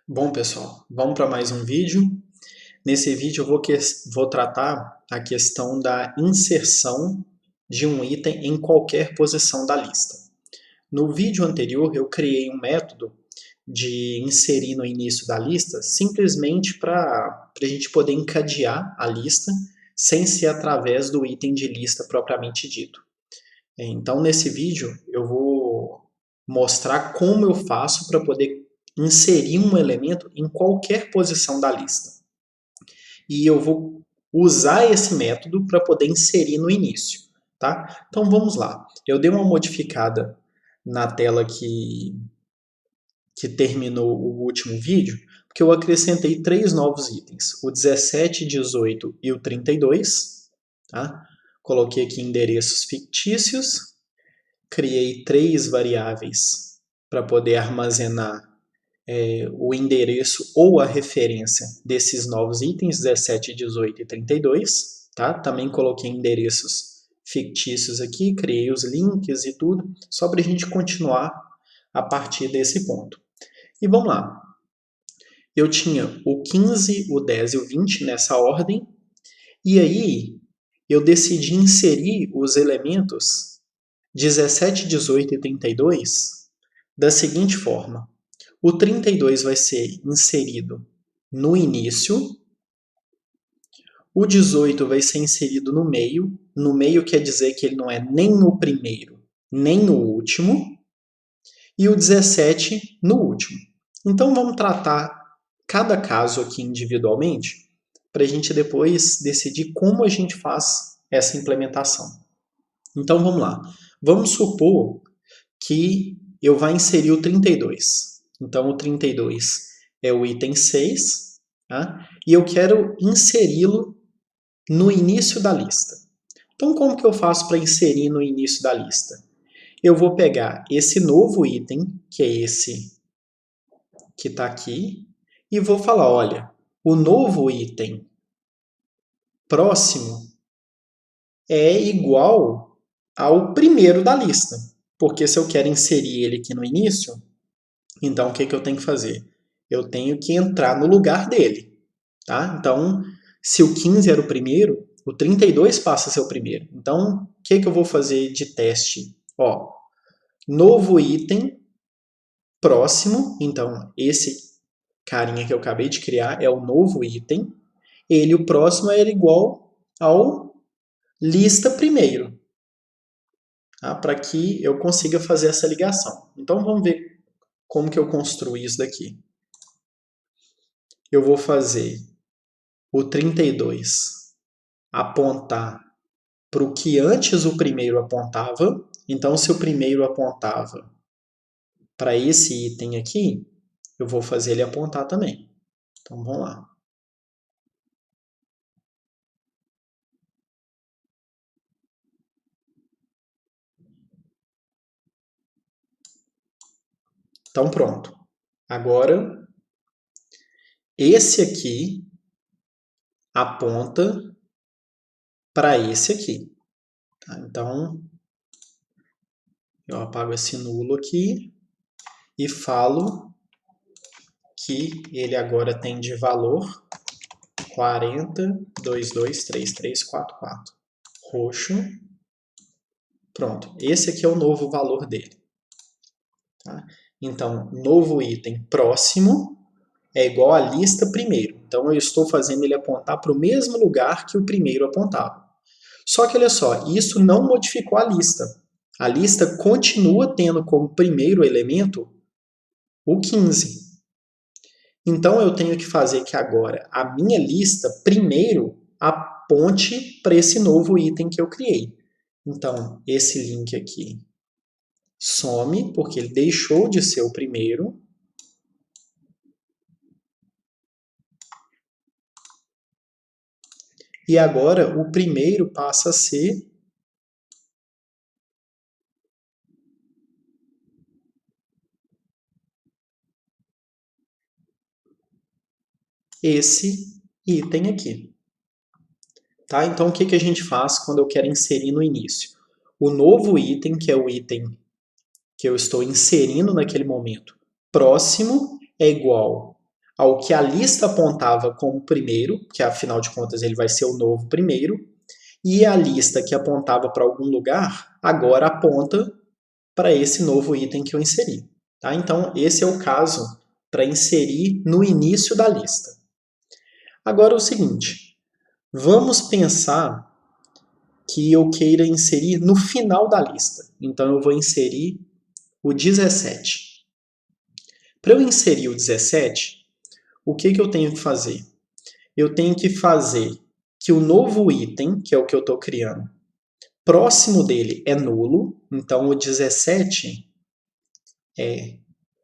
Bom, pessoal, vamos para mais um vídeo. Nesse vídeo eu vou tratar a questão da inserção de um item em qualquer posição da lista. No vídeo anterior eu criei um método de inserir no início da lista simplesmente para a gente poder encadear a lista sem ser através do item de lista propriamente dito. Então, nesse vídeo, eu vou mostrar como eu faço para poder inserir um elemento em qualquer posição da lista. E eu vou usar esse método para poder inserir no início. Tá? Então, vamos lá. Eu dei uma modificada na tela que terminou o último vídeo, porque eu acrescentei 3 novos itens, o 17, 18 e o 32. Tá? Coloquei aqui endereços fictícios, criei 3 variáveis para poder armazenar o endereço ou a referência desses novos itens, 17, 18 e 32. Tá? Também coloquei endereços fictícios aqui, criei os links e tudo, só para a gente continuar a partir desse ponto. E vamos lá. Eu tinha o 15, o 10 e o 20 nessa ordem, e aí eu decidi inserir os elementos 17, 18 e 32 da seguinte forma. O 32 vai ser inserido no início, o 18 vai ser inserido no meio quer dizer que ele não é nem o primeiro, nem o último, e o 17 no último. Então vamos tratar cada caso aqui individualmente, para a gente depois decidir como a gente faz essa implementação. Então vamos lá. Vamos supor que eu vá inserir o 32. Então o 32 é o item 6, tá? E eu quero inseri-lo no início da lista. Então como que eu faço para inserir no início da lista? Eu vou pegar esse novo item, que é esse que está aqui, e vou falar, olha, o novo item próximo é igual ao primeiro da lista. Porque se eu quero inserir ele aqui no início, então o que eu tenho que fazer? Eu tenho que entrar no lugar dele. Tá? Então, se o 15 era o primeiro, o 32 passa a ser o primeiro. Então, o que eu vou fazer de teste? Ó, novo item próximo. Então, esse carinha que eu acabei de criar é o novo item. Ele, o próximo, é igual ao lista primeiro. Tá? Para que eu consiga fazer essa ligação. Então, vamos ver como que eu construo isso daqui. Eu vou fazer o 32 apontar para o que antes o primeiro apontava. Então, se o primeiro apontava para esse item aqui, eu vou fazer ele apontar também. Então, vamos lá. Então, pronto. Agora, esse aqui aponta para esse aqui. Tá? Então, eu apago esse nulo aqui e falo que ele agora tem de valor 40, 22, 33, 44. Roxo. Pronto. Esse aqui é o novo valor dele. Tá? Então, novo item próximo é igual a lista primeiro. Então, eu estou fazendo ele apontar para o mesmo lugar que o primeiro apontava. Só que, olha só, isso não modificou a lista. A lista continua tendo como primeiro elemento o 15. Então, eu tenho que fazer que agora a minha lista primeiro aponte para esse novo item que eu criei. Então, esse link aqui some, porque ele deixou de ser o primeiro. E agora o primeiro passa a ser esse item aqui. Tá? Então, o que a gente faz quando eu quero inserir no início? O novo item, que é o item que eu estou inserindo naquele momento, próximo é igual ao que a lista apontava como primeiro, que afinal de contas ele vai ser o novo primeiro, e a lista que apontava para algum lugar, agora aponta para esse novo item que eu inseri. Tá? Então, esse é o caso para inserir no início da lista. Agora é o seguinte, vamos pensar que eu queira inserir no final da lista. Então, eu vou inserir o 17. Para eu inserir o 17, o que eu tenho que fazer? Eu tenho que fazer que o novo item, que é o que eu estou criando, próximo dele é nulo. Então, o 17 é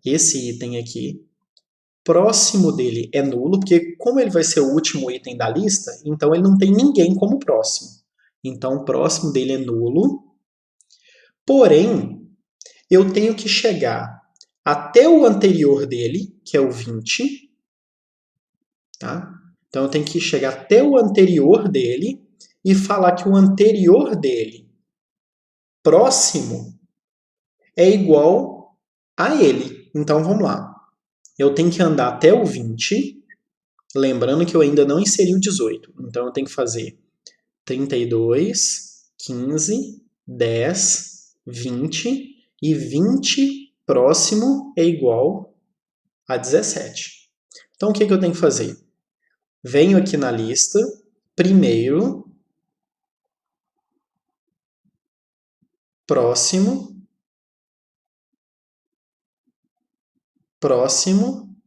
esse item aqui. Próximo dele é nulo, porque como ele vai ser o último item da lista, então ele não tem ninguém como próximo. Então, o próximo dele é nulo. Porém, eu tenho que chegar até o anterior dele, que é o 20. Tá? Então, eu tenho que chegar até o anterior dele e falar que o anterior dele, próximo, é igual a ele. Então, vamos lá. Eu tenho que andar até o 20, lembrando que eu ainda não inseri o 18. Então, eu tenho que fazer 32, 15, 10, 20, e 20 próximo é igual a 17. Então, o que eu tenho que fazer? Venho aqui na lista, primeiro, próximo, próximo,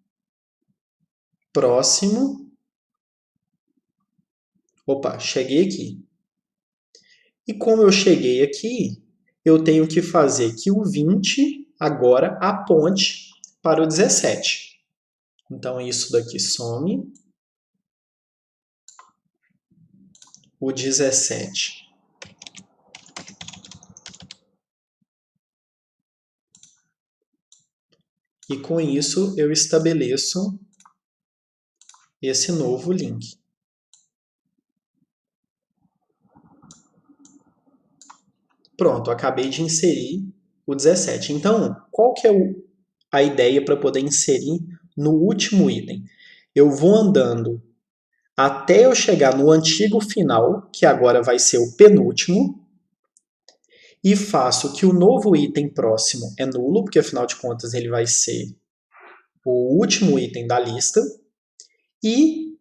próximo. Opa, cheguei aqui. E como eu cheguei aqui, eu tenho que fazer que o 20 agora aponte para o 17. Então, isso daqui some. O 17. E com isso eu estabeleço esse novo link. Pronto, acabei de inserir o 17. Então, qual que é a ideia para poder inserir no último item? Eu vou andando até eu chegar no antigo final, que agora vai ser o penúltimo, e faço que o novo item próximo é nulo, porque afinal de contas ele vai ser o último item da lista, e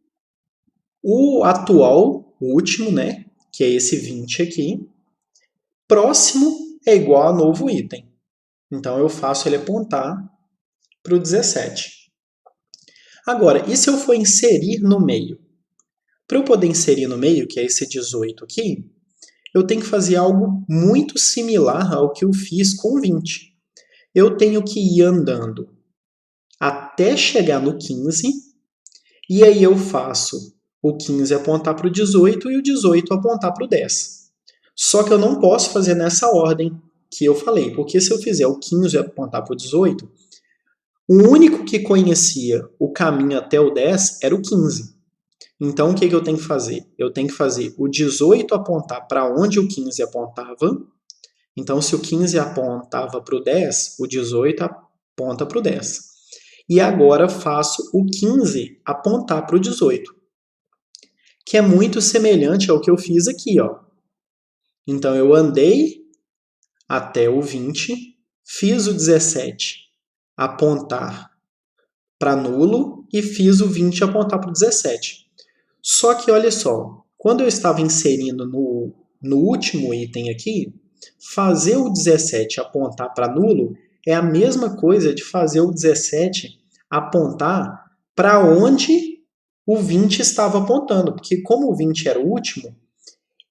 o atual, o último, né, que é esse 20 aqui, próximo é igual a novo item. Então, eu faço ele apontar para o 17. Agora, e se eu for inserir no meio? Para eu poder inserir no meio, que é esse 18 aqui, eu tenho que fazer algo muito similar ao que eu fiz com o 20. Eu tenho que ir andando até chegar no 15, e aí eu faço o 15 apontar para o 18 e o 18 apontar para o 10. Só que eu não posso fazer nessa ordem que eu falei, porque se eu fizer o 15 apontar para o 18, o único que conhecia o caminho até o 10 era o 15. Então, o que eu tenho que fazer? Eu tenho que fazer o 18 apontar para onde o 15 apontava. Então, se o 15 apontava para o 10, o 18 aponta para o 10. E agora faço o 15 apontar para o 18, que é muito semelhante ao que eu fiz aqui, ó. Então, eu andei até o 20, fiz o 17 apontar para nulo e fiz o 20 apontar para o 17. Só que, olha só, quando eu estava inserindo no último item aqui, fazer o 17 apontar para nulo é a mesma coisa de fazer o 17 apontar para onde o 20 estava apontando, porque como o 20 era o último,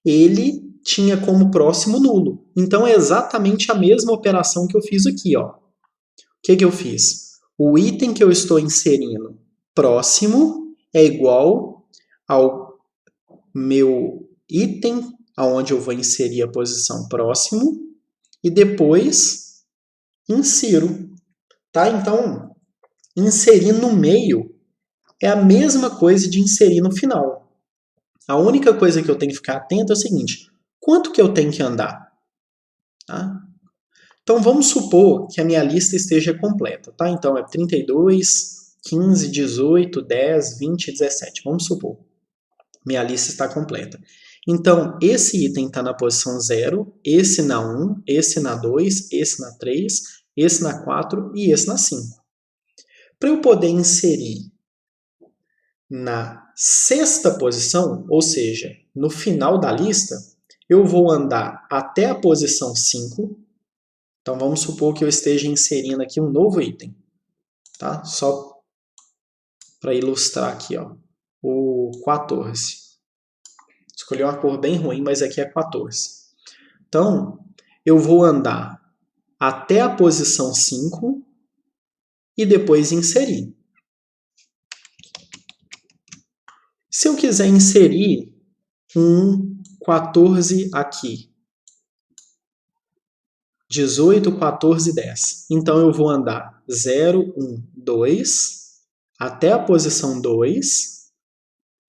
ele tinha como próximo nulo. Então é exatamente a mesma operação que eu fiz aqui, ó. O que eu fiz? O item que eu estou inserindo próximo é igual ao meu item aonde eu vou inserir a posição próximo e depois insiro, tá? Então, inserir no meio é a mesma coisa de inserir no final. A única coisa que eu tenho que ficar atento é o seguinte, quanto que eu tenho que andar? Tá? Então, vamos supor que a minha lista esteja completa, tá? Então, é 32, 15, 18, 10, 20, 17. Vamos supor. Minha lista está completa. Então, esse item está na posição 0, esse na 1, esse na 2, esse na 3, esse na 4 e esse na 5. Para eu poder inserir na sexta posição, ou seja, no final da lista, eu vou andar até a posição 5. Então, vamos supor que eu esteja inserindo aqui um novo item. Tá? Só para ilustrar aqui, ó, o 14. Escolhi uma cor bem ruim, mas aqui é 14. Então, eu vou andar até a posição 5 e depois inserir. Se eu quiser inserir um 14 aqui, 18, 14, 10. Então, eu vou andar 0, 1, 2, até a posição 2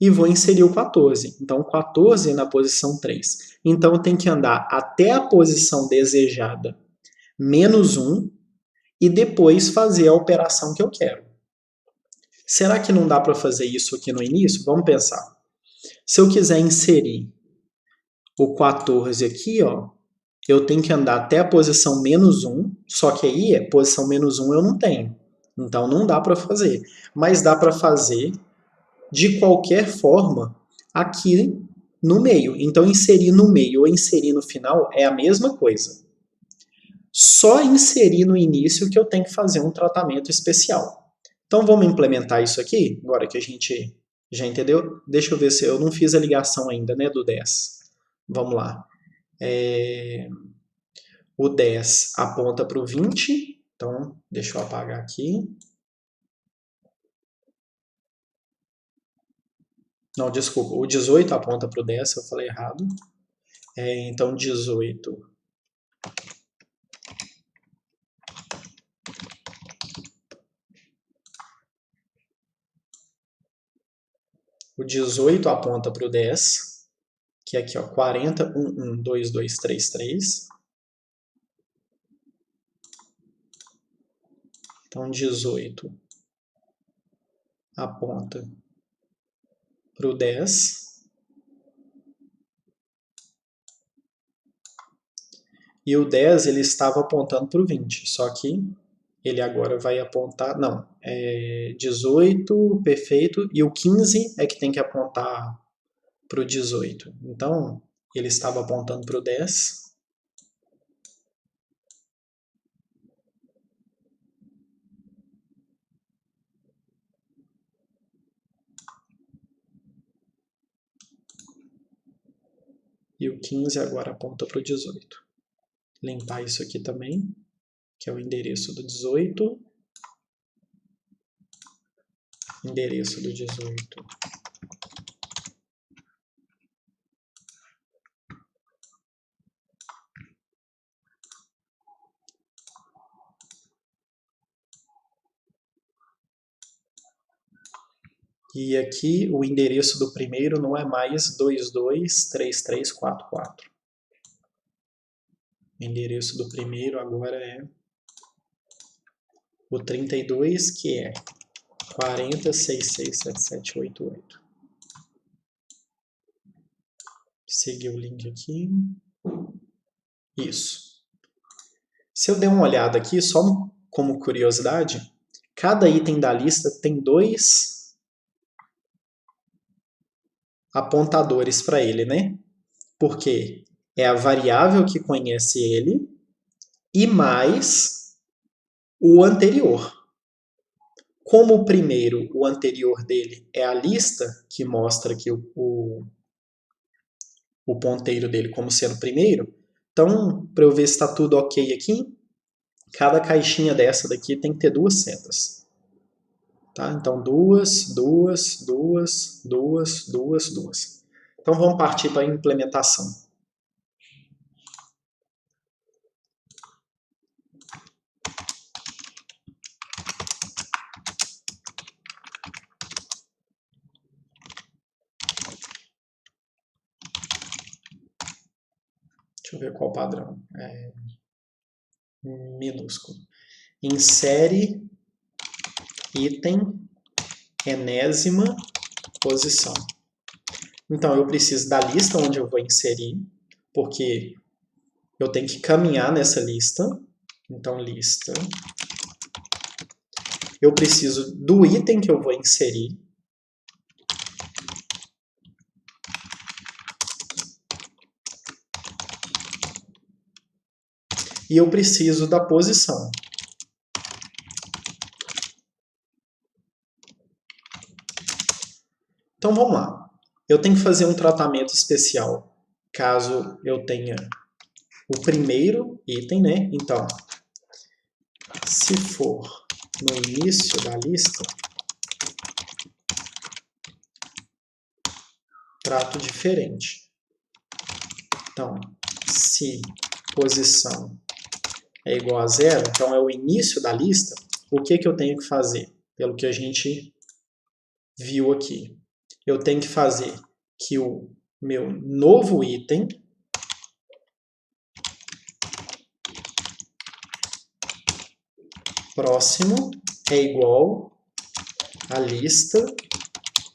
e vou inserir o 14. Então, 14 na posição 3. Então, eu tenho que andar até a posição desejada, menos 1, e depois fazer a operação que eu quero. Será que não dá para fazer isso aqui no início? Vamos pensar. Se eu quiser inserir o 14 aqui, ó, eu tenho que andar até a posição menos 1, só que aí, posição menos 1 eu não tenho. Então, não dá para fazer. Mas dá para fazer, de qualquer forma, aqui no meio. Então, inserir no meio ou inserir no final é a mesma coisa. Só inserir no início que eu tenho que fazer um tratamento especial. Então, vamos implementar isso aqui, agora que a gente já entendeu. Deixa eu ver se eu não fiz a ligação ainda, né, do 10. Vamos lá. O 10 aponta para o 20, então deixa eu apagar aqui. Não, desculpa, o 18 aponta para o 10, eu falei errado. Então, 18. O 18 aponta para o 10, que é aqui, ó, 40, 1, 1, 2, 2, 3, 3. Então, 18 aponta para o 10. E o 10 ele estava apontando para o 20, só que ele agora vai apontar... Não, 18, perfeito, e o 15 é que tem que apontar para o 18. Então, ele estava apontando para o 10. E o 15 agora aponta para o 18. Limpar isso aqui também, que é o endereço do 18. Endereço do 18. E aqui o endereço do primeiro não é mais 223344. O endereço do primeiro agora é o 32, que é 40667788. Seguir o link aqui. Isso. Se eu der uma olhada aqui, só como curiosidade, cada item da lista tem 2 apontadores para ele, né? Porque é a variável que conhece ele e mais o anterior. Como o primeiro, o anterior dele, é a lista, que mostra aqui o ponteiro dele como sendo o primeiro, então, para eu ver se está tudo ok aqui, cada caixinha dessa daqui tem que ter 2 setas. Tá? Então, 2, 2, 2, 2, 2, 2. Então, vamos partir para a implementação. Deixa eu ver qual padrão. Minúsculo. Insere item, enésima posição. Então, eu preciso da lista onde eu vou inserir, porque eu tenho que caminhar nessa lista. Então, lista. Eu preciso do item que eu vou inserir. E eu preciso da posição. Então, vamos lá. Eu tenho que fazer um tratamento especial, caso eu tenha o primeiro item, né? Então, se for no início da lista, trato diferente. Então, se posição é igual a 0, então é o início da lista, o que eu tenho que fazer? Pelo que a gente viu aqui. Eu tenho que fazer que o meu novo item próximo é igual à lista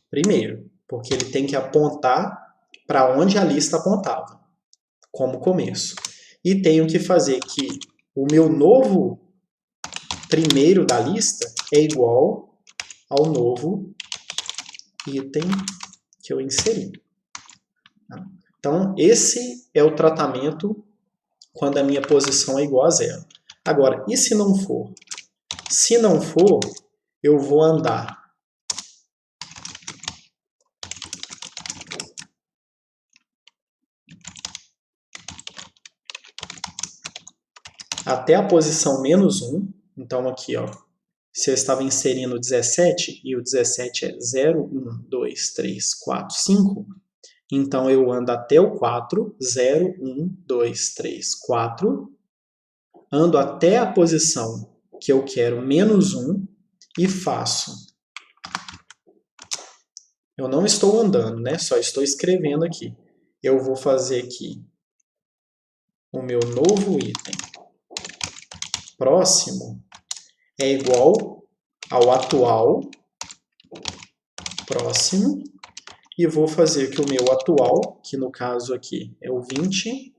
primeiro, porque ele tem que apontar para onde a lista apontava, como começo. E tenho que fazer que o meu novo primeiro da lista é igual ao novo item que eu inseri. Então, esse é o tratamento quando a minha posição é igual a 0. Agora, e se não for? Se não for, eu vou andar até a posição menos 1. Então, aqui, ó, se eu estava inserindo o 17, e o 17 é 0, 1, 2, 3, 4, 5, então eu ando até o 4, 0, 1, 2, 3, 4, ando até a posição que eu quero, menos 1, e faço. Eu não estou andando, né? Só estou escrevendo aqui. Eu vou fazer aqui o meu novo item próximo é igual ao atual próximo, e vou fazer que o meu atual, que no caso aqui é o 20,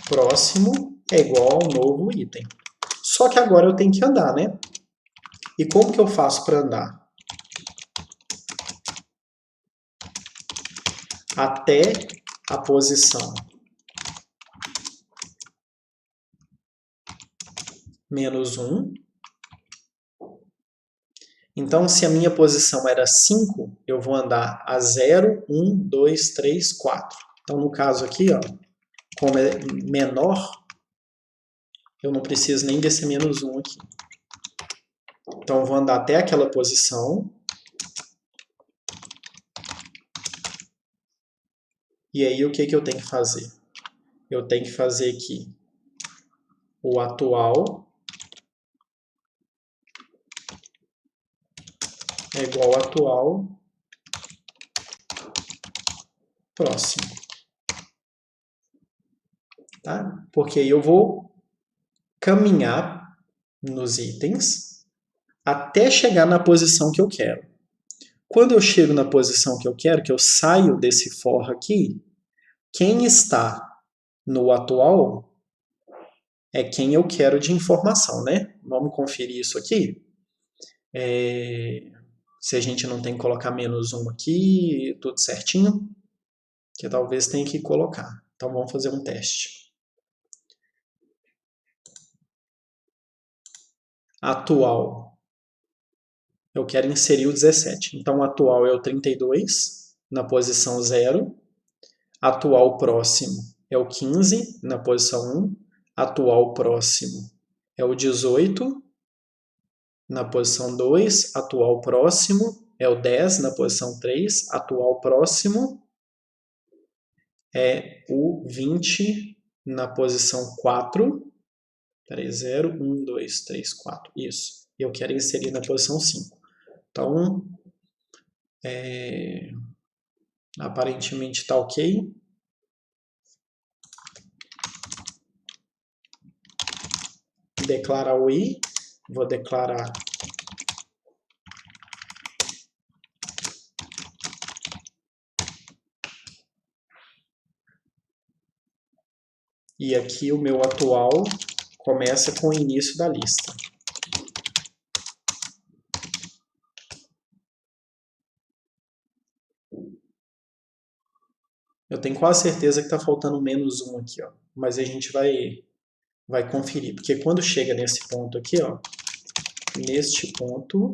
próximo é igual ao novo item. Só que agora eu tenho que andar, né? E como que eu faço para andar? Até a posição menos 1. Então, se a minha posição era 5, eu vou andar a 0, 1, 2, 3, 4. Então, no caso aqui, ó, como é menor, eu não preciso nem desse menos 1 aqui. Então, eu vou andar até aquela posição. E aí, o que eu tenho que fazer? Eu tenho que fazer aqui o atual é igual ao atual próximo. Tá? Porque aí eu vou caminhar nos itens até chegar na posição que eu quero. Quando eu chego na posição que eu quero, que eu saio desse for aqui, quem está no atual é quem eu quero de informação, né? Vamos conferir isso aqui. Se a gente não tem que colocar menos 1 aqui, tudo certinho, que talvez tenha que colocar. Então vamos fazer um teste. Atual. Eu quero inserir o 17. Então, o atual é o 32, na posição 0. Atual próximo é o 15, na posição 1. Atual próximo é o 18, na posição 2. Atual próximo é o 10, na posição 3. Atual próximo é o 20, na posição 4. Peraí, 0, 1, 2, 3, 4. Isso. Eu quero inserir na posição 5. Então, aparentemente está ok. Declarar o i, vou declarar E aqui o meu atual começa com o início da lista. Eu tenho quase certeza que está faltando menos um aqui, ó. Mas a gente vai conferir, porque quando chega nesse ponto aqui, ó, neste ponto,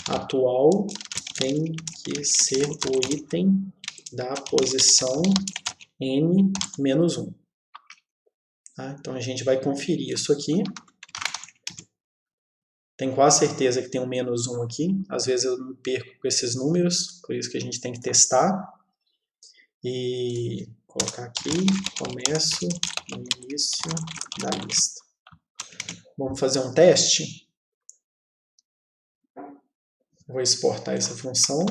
atual tem que ser o item da posição n-1. Tá? Então a gente vai conferir isso aqui. Tenho quase certeza que tem um -1 aqui. Às vezes eu me perco com esses números, por isso que a gente tem que testar. E colocar aqui, começo no início da lista. Vamos fazer um teste. Vou exportar essa função.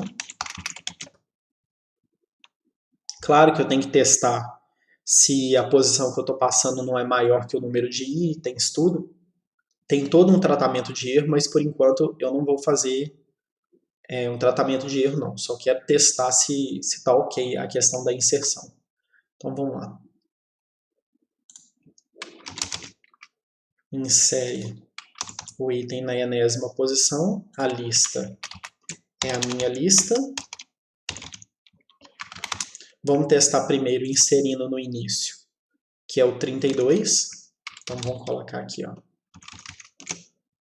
Claro que eu tenho que testar se a posição que eu estou passando não é maior que o número de itens, tudo. Tem todo um tratamento de erro, mas por enquanto eu não vou fazer um tratamento de erro não. Só quero testar se está ok a questão da inserção. Então vamos lá. Insere o item na enésima posição. A lista é a minha lista. Vamos testar primeiro inserindo no início, que é o 32. Então vamos colocar aqui, ó.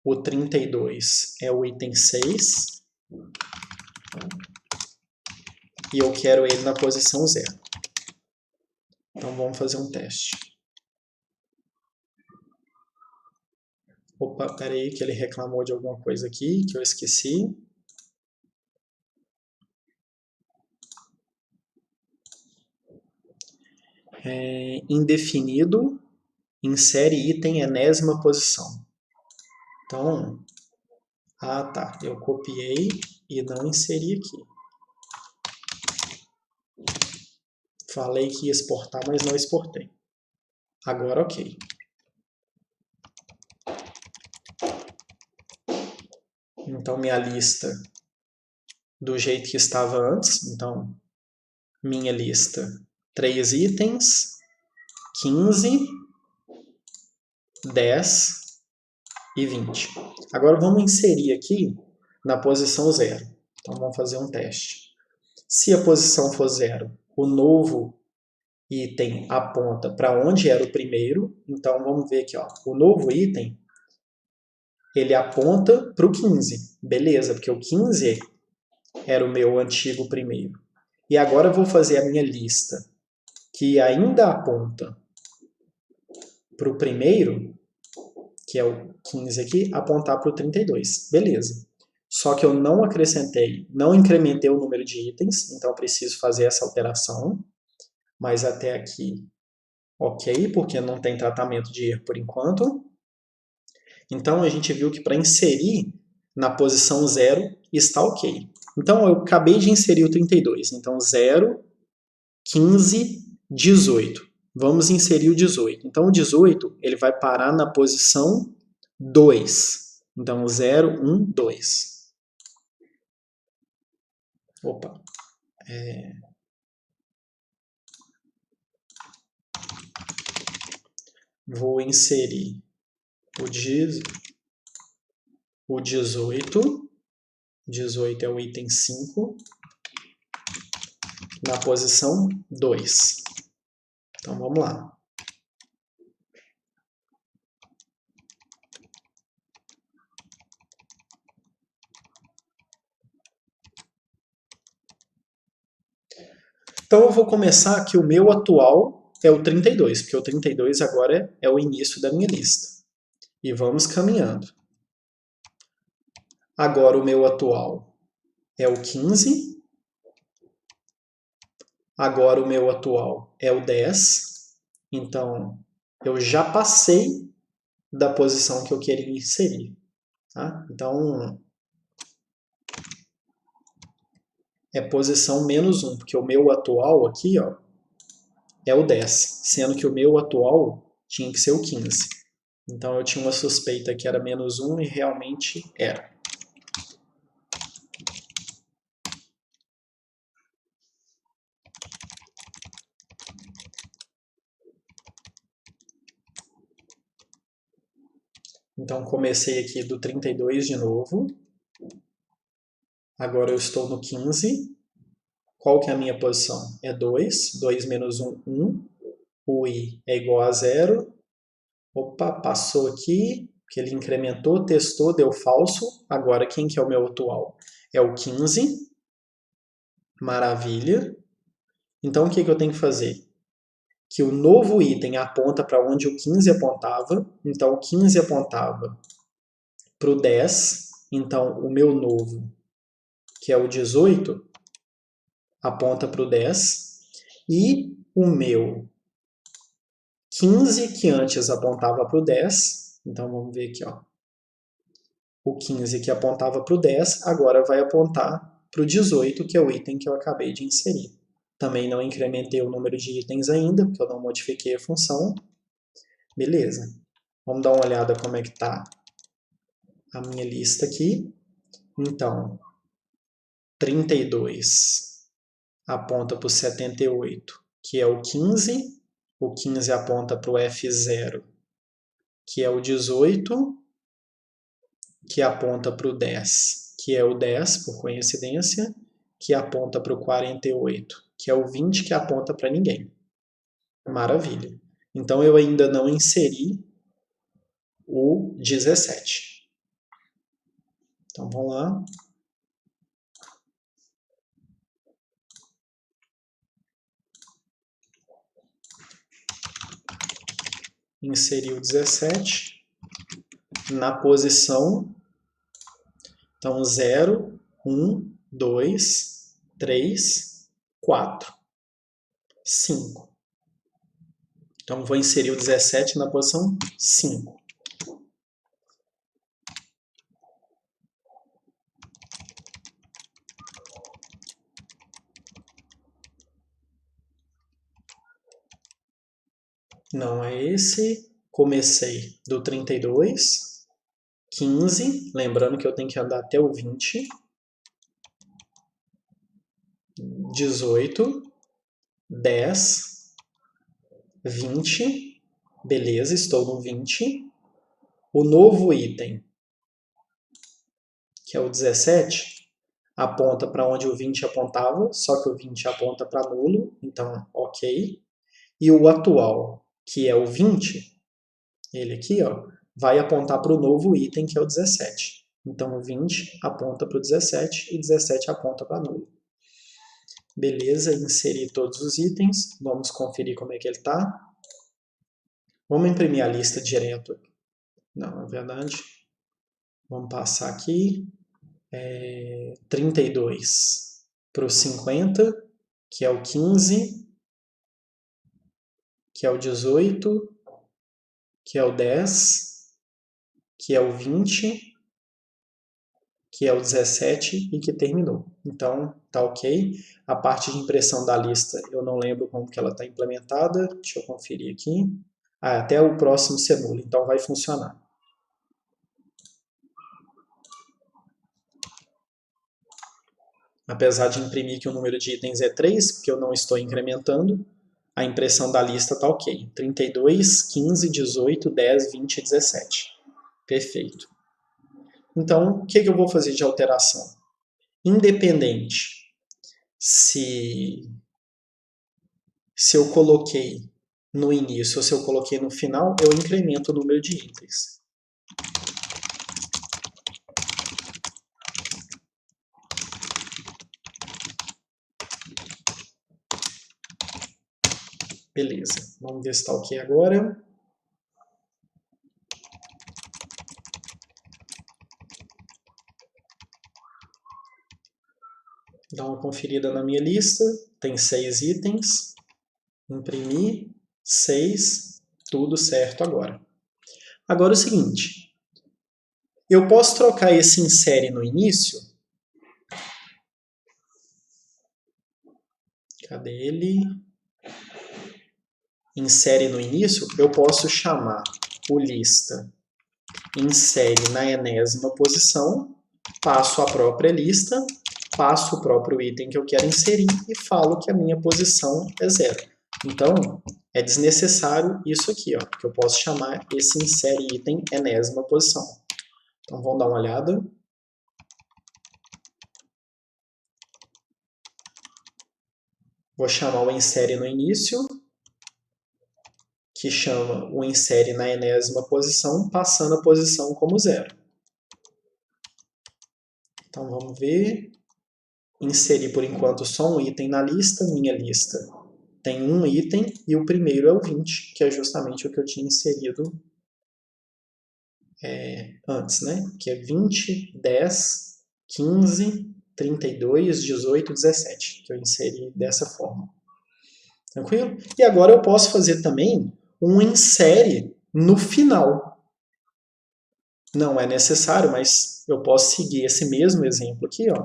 O 32 é o item 6. E eu quero ele na posição 0. Então vamos fazer um teste. Opa, peraí que ele reclamou de alguma coisa aqui que eu esqueci. Indefinido, insere item enésima posição. Então, tá, eu copiei e não inseri aqui. Falei que ia exportar, mas não exportei. Agora, ok. Então, minha lista do jeito que estava antes. Então, minha lista, 3 itens, 15, 10 e 20. Agora, vamos inserir aqui na posição 0. Então, vamos fazer um teste. Se a posição for 0, o novo item aponta para onde era o primeiro. Então, vamos ver aqui, ó. O novo item, ele aponta para o 15. Beleza, porque o 15 era o meu antigo primeiro. E agora eu vou fazer a minha lista, que ainda aponta para o primeiro, que é o 15 aqui, apontar para o 32. Beleza. Só que eu não acrescentei, não incrementei o número de itens, então eu preciso fazer essa alteração. Mas até aqui, ok, porque não tem tratamento de erro por enquanto. Então a gente viu que para inserir na posição 0 está ok. Então eu acabei de inserir o 32. Então 0, 15, 18. Vamos inserir o 18. Então o 18 ele vai parar na posição 2. Então 0, 1, 2. Opa. Vou inserir o 18. 18 é o item 5. Na posição 2. Então vamos lá. Então eu vou começar que o meu atual é o 32, porque o 32 agora é o início da minha lista. E vamos caminhando. Agora o meu atual é o 15. Agora o meu atual é o 10. Então eu já passei da posição que eu queria inserir. Tá? Então é posição -1, porque o meu atual aqui, ó, é o 10, sendo que o meu atual tinha que ser o 15. Então eu tinha uma suspeita que era -1 e realmente era. Então, comecei aqui do 32 de novo. Agora eu estou no 15. Qual que é a minha posição? É 2. 2 menos 1, 1. O i é igual a 0. Opa, passou aqui, porque ele incrementou, testou, deu falso. Agora, quem que é o meu atual? É o 15. Maravilha. Então, o que eu tenho que fazer? Que o novo item aponta para onde o 15 apontava. Então, o 15 apontava para o 10. Então, o meu novo, que é o 18, aponta para o 10. E o meu 15, que antes apontava para o 10. Então, vamos ver aqui, ó. O 15 que apontava para o 10, agora vai apontar para o 18, que é o item que eu acabei de inserir. Também não incrementei o número de itens ainda, porque eu não modifiquei a função. Beleza. Vamos dar uma olhada como é que está a minha lista aqui. Então, 32 aponta para o 78, que é o 15. O 15 aponta para o F0, que é o 18, que aponta para o 10, que é o 10, por coincidência, que aponta para o 48, que é o 20, que aponta para ninguém. Maravilha. Então, eu ainda não inseri o 17. Então, vamos lá. Inserir o 17 na posição. Então, 0, 1, 2, 3, 4, 5. Então, vou inserir o 17 na posição 5. Não é esse. Comecei do 32, 15, lembrando que eu tenho que andar até o 20, 18, 10, 20, beleza, estou no 20. O novo item, que é o 17, aponta para onde o 20 apontava, só que o 20 aponta para nulo, então ok. E o atual, que é o 20, ele aqui, ó, vai apontar para o novo item, que é o 17. Então, o 20 aponta para o 17 e 17 aponta para nulo. Beleza, inserir todos os itens. Vamos conferir como é que ele está. Vamos imprimir a lista direto. Não, na verdade, vamos passar aqui. 32 para o 50, que é o 15, que é o 18, que é o 10, que é o 20, que é o 17 e que terminou. Então, tá ok. A parte de impressão da lista, eu não lembro como que ela está implementada. Deixa eu conferir aqui. Até o próximo ser nulo, então vai funcionar. Apesar de imprimir que o número de itens é 3, porque eu não estou incrementando, a impressão da lista está ok. 32, 15, 18, 10, 20 e 17. Perfeito. Então, o que eu vou fazer de alteração? Independente se eu coloquei no início ou se eu coloquei no final, eu incremento o número de itens. Beleza, vamos ver se está ok agora. Dá uma conferida na minha lista, tem 6 itens, imprimir, 6, tudo certo agora. Agora é o seguinte, eu posso trocar esse insere no início? Cadê ele? Insere no início, eu posso chamar o lista insere na enésima posição, passo a própria lista, passo o próprio item que eu quero inserir e falo que a minha posição é 0. Então, é desnecessário isso aqui, ó, que eu posso chamar esse insere item enésima posição. Então, vamos dar uma olhada. Vou chamar o insere no início, que chama o insere na enésima posição, passando a posição como 0. Então, vamos ver. Inserir, por enquanto, só um item na lista. Minha lista tem um item e o primeiro é o 20, que é justamente o que eu tinha inserido antes, né? Que é 20, 10, 15, 32, 18, 17, que eu inseri dessa forma. Tranquilo? E agora eu posso fazer também um insere no final. Não é necessário, mas eu posso seguir esse mesmo exemplo aqui, ó.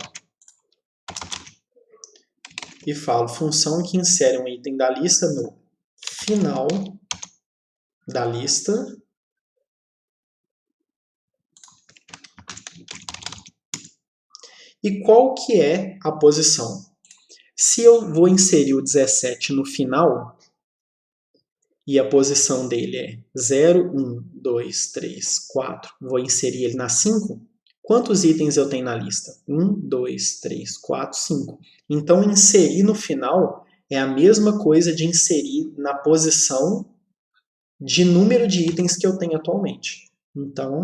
E falo função que insere um item da lista no final da lista. E qual que é a posição? Se eu vou inserir o 17 no final, e a posição dele é 0, 1, 2, 3, 4, vou inserir ele na 5, quantos itens eu tenho na lista? 1, 2, 3, 4, 5. Então, inserir no final é a mesma coisa de inserir na posição de número de itens que eu tenho atualmente. Então,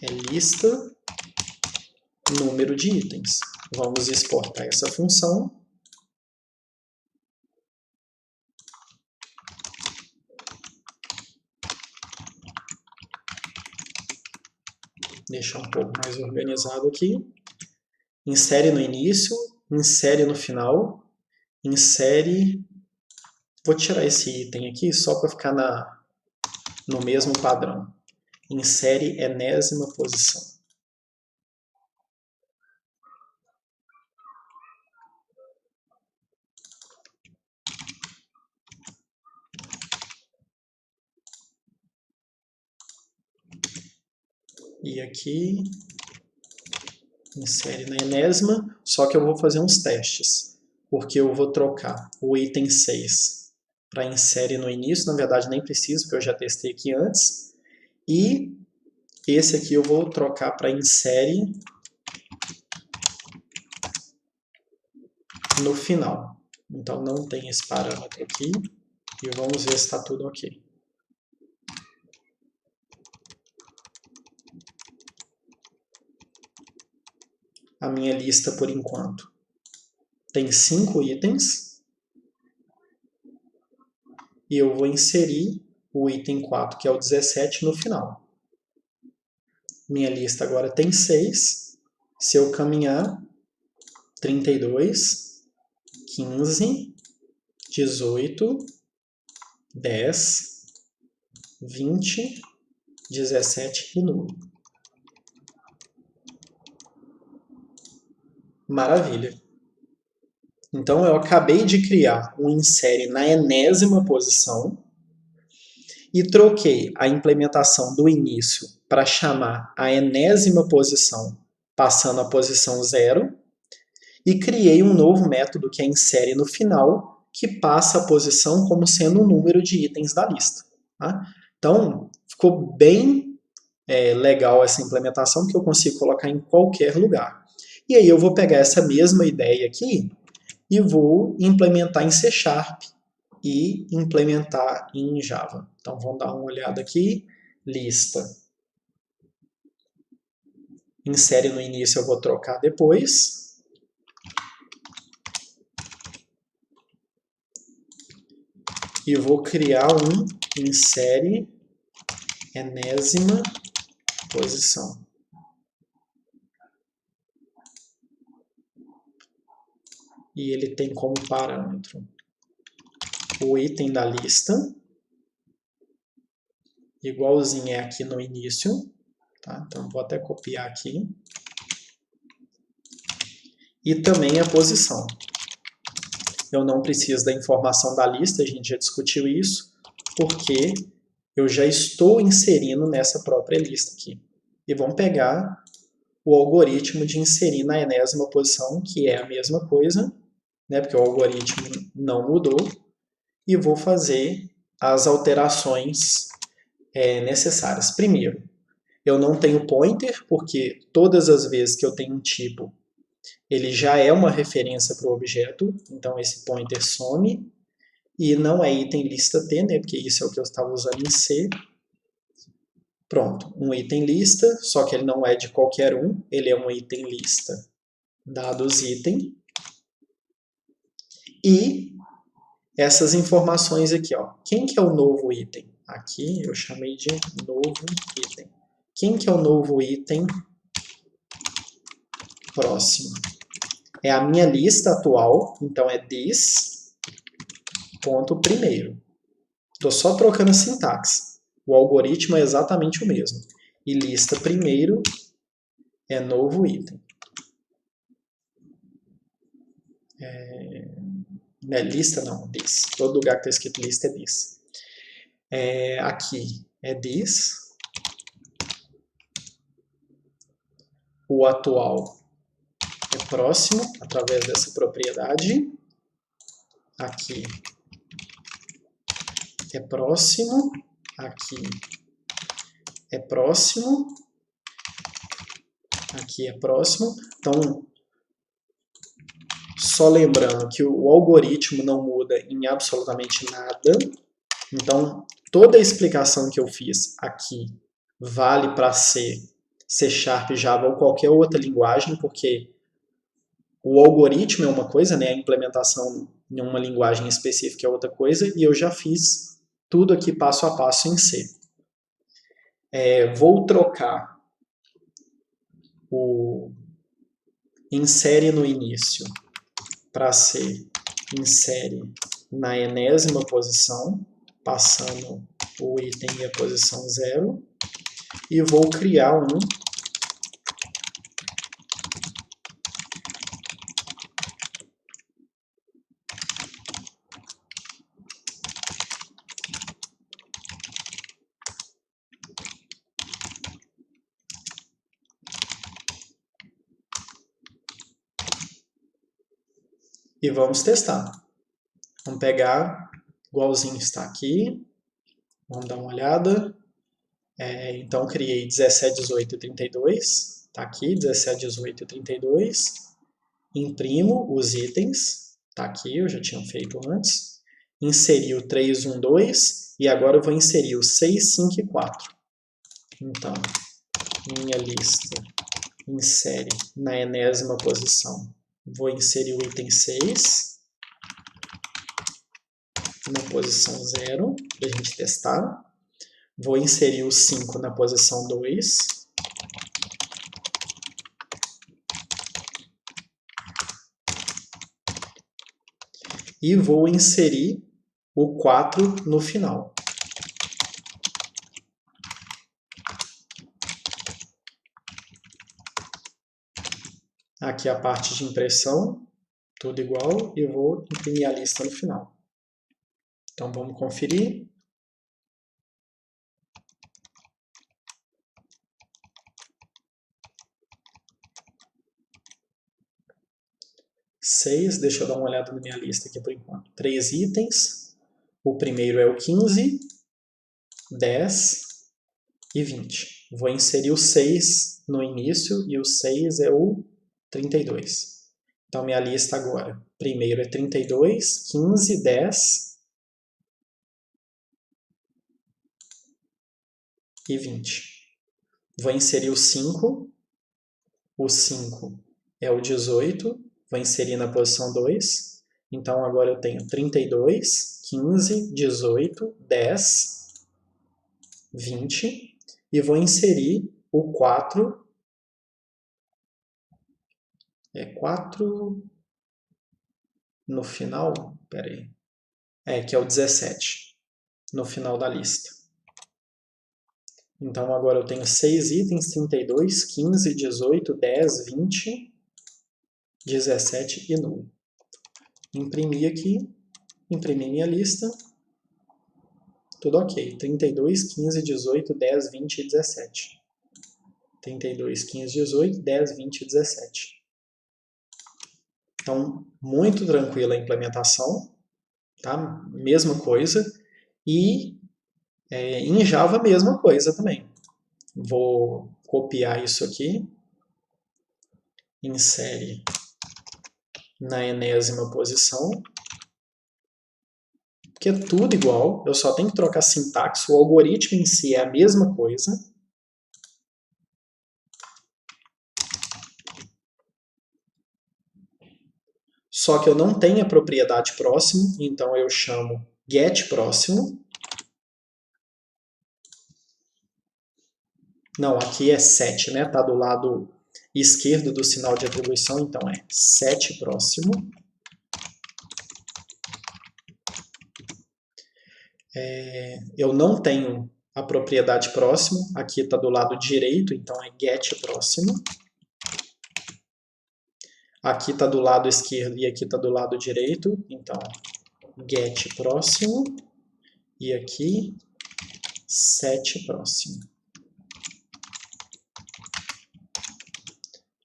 é lista número de itens. Vamos exportar essa função. Deixar um pouco mais organizado aqui. Insere no início, insere no final, insere... Vou tirar esse item aqui só para ficar no mesmo padrão. Insere enésima posição. E aqui, insere na enésima, só que eu vou fazer uns testes, porque eu vou trocar o item 6 para insere no início, na verdade nem preciso, porque eu já testei aqui antes, e esse aqui eu vou trocar para insere no final. Então não tem esse parâmetro aqui, e vamos ver se está tudo ok. A minha lista, por enquanto, tem 5 itens. E eu vou inserir o item 4, que é o 17, no final. Minha lista agora tem 6. Se eu caminhar, 32, 15, 18, 10, 20, 17 e nulo. Maravilha! Então, eu acabei de criar um insere na enésima posição e troquei a implementação do início para chamar a enésima posição, passando a posição 0, e criei um novo método que é insere no final, que passa a posição como sendo o número de itens da lista. Tá? Então, ficou bem legal essa implementação, que eu consigo colocar em qualquer lugar. E aí eu vou pegar essa mesma ideia aqui e vou implementar em C# e implementar em Java. Então, vamos dar uma olhada aqui. Lista. Insere no início eu vou trocar depois. E vou criar um insere enésima posição. E ele tem como parâmetro o item da lista, igualzinho é aqui no início. Tá? Então, vou até copiar aqui. E também a posição. Eu não preciso da informação da lista, a gente já discutiu isso, porque eu já estou inserindo nessa própria lista aqui. E vamos pegar o algoritmo de inserir na enésima posição, que é a mesma coisa, né, porque o algoritmo não mudou. e vou fazer as alterações necessárias. Primeiro, eu não tenho pointer, porque todas as vezes que eu tenho um tipo, ele já é uma referência para o objeto, então esse pointer some, e não é item lista T, né, porque isso é o que eu estava usando em C. Pronto, um item lista, só que ele não é de qualquer um, ele é um item lista dados item. E essas informações aqui, ó. Quem que é o novo item? Aqui eu chamei de novo item. Quem que é o novo item próximo? É a minha lista atual, então é this, ponto primeiro. Estou só trocando a sintaxe. O algoritmo é exatamente o mesmo. E lista primeiro é novo item. Lista não, this. Todo lugar que está escrito lista é this. Aqui é this. O atual é próximo, através dessa propriedade. Aqui é próximo. Aqui é próximo. Aqui é próximo. Então, só lembrando que o algoritmo não muda em absolutamente nada. Então, toda a explicação que eu fiz aqui vale para C, C Sharp, Java ou qualquer outra linguagem, porque o algoritmo é uma coisa, né? A implementação em uma linguagem específica é outra coisa, e eu já fiz tudo aqui passo a passo em C. Vou trocar o insere no início para ser insere na enésima posição, passando o item e a posição 0, e vou criar um e vamos testar. Vamos pegar, igualzinho está aqui, vamos dar uma olhada. Então, criei 17, 18 e 32, está aqui, 17, 18 e 32. Imprimo os itens, está aqui, eu já tinha feito antes. Inseri o 3, 1, 2, e agora eu vou inserir o 6, 5 e 4. Então, minha lista insere na enésima posição. Vou inserir o item 6 na posição 0, para a gente testar. Vou inserir o 5 na posição 2. E vou inserir o 4 no final. Aqui a parte de impressão, tudo igual, e vou imprimir a lista no final. Então vamos conferir. Seis, deixa eu dar uma olhada na minha lista aqui por enquanto. 3 itens. O primeiro é o 15, 10 e 20. Vou inserir o 6 no início e o 6 é o 32. Então minha lista agora, primeiro é 32, 15, 10 e 20. Vou inserir o 5. O 5 é o 18. Vou inserir na posição 2. Então agora eu tenho 32, 15, 18, 10, 20. E vou inserir o 4. 4 no final? Espera aí. Que é o 17 no final da lista. Então agora eu tenho 6 itens, 32, 15, 18, 10, 20, 17 e nulo. Imprimi aqui, imprimi minha lista, tudo ok. 32, 15, 18, 10, 20 e 17. 32, 15, 18, 10, 20 e 17. Então, muito tranquila a implementação. tá? Mesma coisa. E em Java, a mesma coisa também. Vou copiar isso aqui, insere na enésima posição, que é tudo igual, eu só tenho que trocar a sintaxe, o algoritmo em si é a mesma coisa. Só que eu não tenho a propriedade próximo, então eu chamo getPróximo. Não, aqui é set, né? Está do lado esquerdo do sinal de atribuição, então é setPróximo. Eu não tenho a propriedade próximo, aqui está do lado direito, então é getPróximo. Aqui está do lado esquerdo e aqui está do lado direito, então getPróximo. E aqui setPróximo.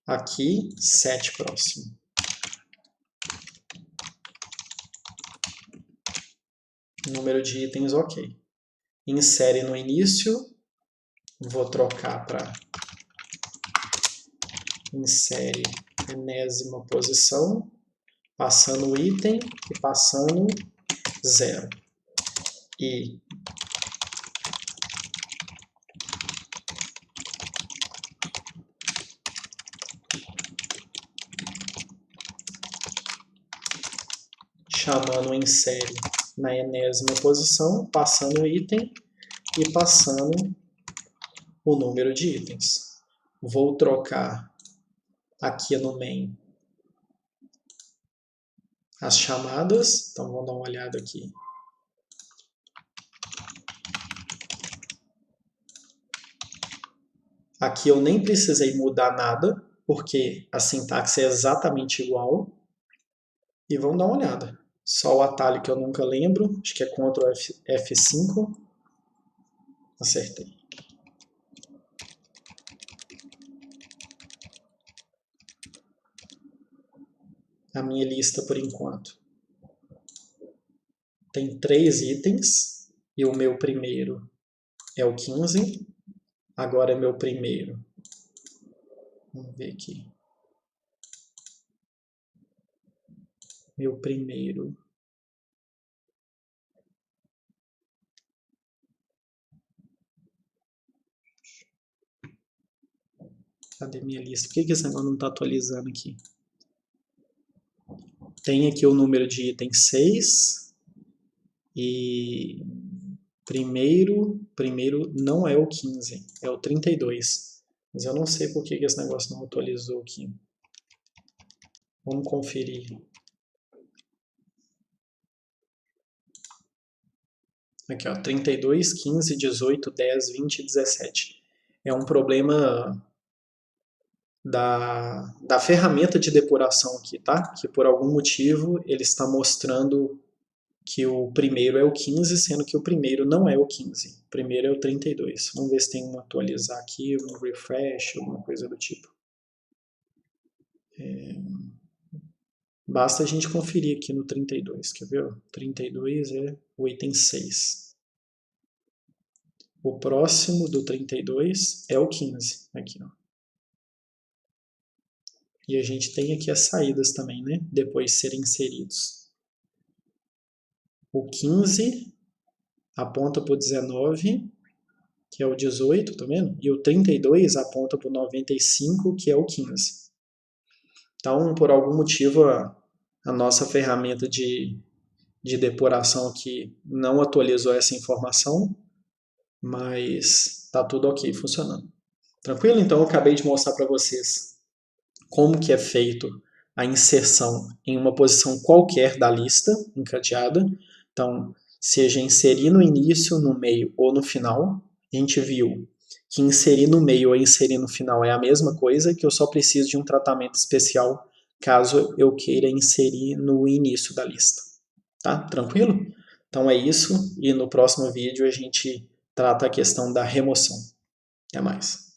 Aqui setPróximo. Número de itens, ok. Insere no início, vou trocar para insere enésima posição, passando o item e passando 0. E chamando o insere na enésima posição, passando o item e passando o número de itens. Vou trocar aqui no main as chamadas, então vamos dar uma olhada aqui. Aqui eu nem precisei mudar nada, porque a sintaxe é exatamente igual. E vamos dar uma olhada. Só o atalho que eu nunca lembro, acho que é Ctrl F5. Acertei. A minha lista por enquanto tem 3 itens, e o meu primeiro é o 15. Agora é meu primeiro. Vamos ver aqui. Meu primeiro cadê minha lista? Por que esse negócio não está atualizando aqui? Tem aqui o número de item 6. E primeiro não é o 15, é o 32. Mas eu não sei por que esse negócio não atualizou aqui. Vamos conferir. Aqui, ó, 32, 15, 18, 10, 20 e 17. É um problema da ferramenta de depuração aqui, tá? Que por algum motivo ele está mostrando que o primeiro é o 15, sendo que o primeiro não é o 15. O primeiro é o 32. Vamos ver se tem um atualizar aqui, um refresh, alguma coisa do tipo. Basta a gente conferir aqui no 32, quer ver? 32 é o item 6. O próximo do 32 é o 15. Aqui, ó. E a gente tem aqui as saídas também, né? Depois de serem inseridos. O 15 aponta para o 19, que é o 18, tá vendo? E o 32 aponta para o 95, que é o 15. Então, por algum motivo, a nossa ferramenta de depuração aqui não atualizou essa informação, mas está tudo ok, funcionando. Tranquilo? Então, eu acabei de mostrar para vocês como que é feito a inserção em uma posição qualquer da lista encadeada. Então, seja inserir no início, no meio ou no final, a gente viu que inserir no meio ou inserir no final é a mesma coisa, que eu só preciso de um tratamento especial caso eu queira inserir no início da lista. Tá? Tranquilo? Então é isso, e no próximo vídeo a gente trata a questão da remoção. Até mais.